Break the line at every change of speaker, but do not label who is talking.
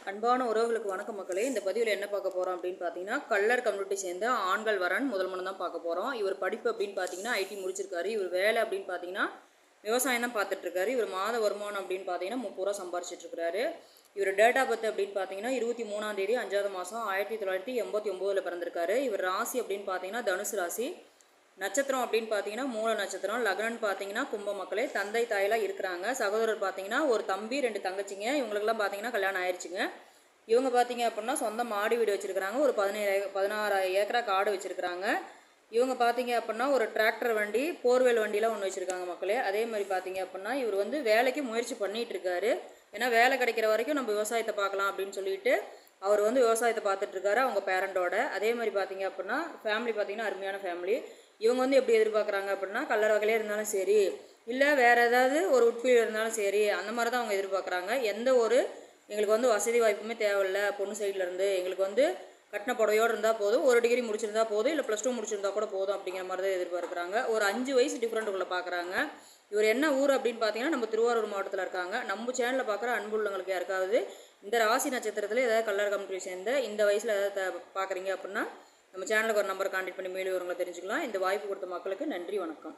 அன்பான உறவுகளுக்கு வணக்கம் மக்களே. இந்த பதிவில் என்ன பார்க்க போகிறோம் அப்படின்னு பார்த்தீங்கன்னா, கள்ளர் கம்யூனிட்டி சேர்ந்த ஆண்கள் வரன் முதல் மனம் தான் பார்க்க போகிறோம். இவர் படிப்பு அப்படின்னு பார்த்தீங்கன்னா ஐடி முடிச்சிருக்காரு. இவர் வேலை அப்படின்னு பார்த்தீங்கன்னா விவசாயம் தான் பார்த்துட்ருக்காரு. இவர் மாத வருமானம் அப்படின்னு பார்த்தீங்கன்னா 30 ரூபா சம்பாரிச்சிட்ருக்காரு. இவர் டேட் ஆஃப் பர்த் அப்படின்னு பார்த்தீங்கன்னா 23ஆம் தேதி 5வது மாதம் 1989 பிறந்திருக்காரு. இவர் ராசி அப்படின்னு பார்த்தீங்கன்னா தனுசு ராசி. நட்சத்திரம் அப்படின்னு பார்த்தீங்கன்னா மூல நட்சத்திரம். லக்னம்னு பார்த்தீங்கன்னா கும்ப மக்களே. தந்தை தாயெல்லாம் இருக்கிறாங்க. சகோதரர் பார்த்தீங்கன்னா ஒரு தம்பி 2 தங்கச்சிங்க. இவங்களுக்குலாம் பார்த்தீங்கன்னா கல்யாணம் ஆயிடுச்சுங்க. இவங்க பார்த்தீங்க அப்படின்னா சொந்த மாடி வீடு வச்சுருக்கிறாங்க. ஒரு 16 ஏக்கரா காடு வச்சுருக்கிறாங்க. இவங்க பார்த்தீங்க அப்படின்னா ஒரு டிராக்டர் வண்டி, போர்வெல் வண்டிலாம் ஒன்று வச்சுருக்காங்க மக்களே. அதே மாதிரி பார்த்தீங்க அப்படின்னா இவர் வந்து வேலைக்கு முயற்சி பண்ணிகிட்டு இருக்காரு. ஏன்னா வேலை கிடைக்கிற வரைக்கும் நம்ம விவசாயத்தை பார்க்கலாம் அப்படின்னு சொல்லிட்டு அவர் வந்து விவசாயத்தை பார்த்துட்ருக்காரு அவங்க பேரண்டோட. அதே மாதிரி பார்த்தீங்க அப்படின்னா ஃபேமிலி பார்த்தீங்கன்னா அருமையான ஃபேமிலி. இவங்க வந்து எப்படி எதிர்பார்க்குறாங்க அப்படின்னா கல்லர் வகையிலே இருந்தாலும் சரி, இல்லை வேறு ஏதாவது ஒரு உட்பிரிவு இருந்தாலும் சரி, அந்த மாதிரி தான் அவங்க எதிர்பார்க்குறாங்க. எந்த ஒரு எங்களுக்கு வந்து வசதி வாய்ப்புமே தேவையில்லை. பொண்ணு சைட்லேருந்து எங்களுக்கு வந்து கட்டின புடவையோடு இருந்தால் போதும், ஒரு டிகிரி முடிச்சிருந்தா போதும், இல்லை +2 முடிச்சிருந்தா கூட போதும் அப்படிங்கிற மாதிரி தான் எதிர்பார்க்குறாங்க. ஒரு 5 வயசு டிஃப்ரெண்ட்டுக்குள்ளே பார்க்குறாங்க. இவர் என்ன ஊர் அப்படின்னு பார்த்தீங்கன்னா நம்ம திருவாரூர் மாவட்டத்தில் இருக்காங்க. நம்ம சேனலில் பார்க்குற அன்புள்ளவங்களுக்கு யாருக்காவது இந்த ராசி நட்சத்திரத்தில் ஏதாவது கல்லர் கம்யூனிட்டி சேர்ந்த இந்த வயசில் ஏதாவது பார்க்குறீங்க அப்படின்னா நம்ம சேனலுக்கு ஒரு நம்பரை கான்டெக்ட் பண்ணி மேலும் விவரங்களை தெரிஞ்சுக்கலாம். இந்த வாய்ப்பு கொடுத்த மக்களுக்கு நன்றி, வணக்கம்.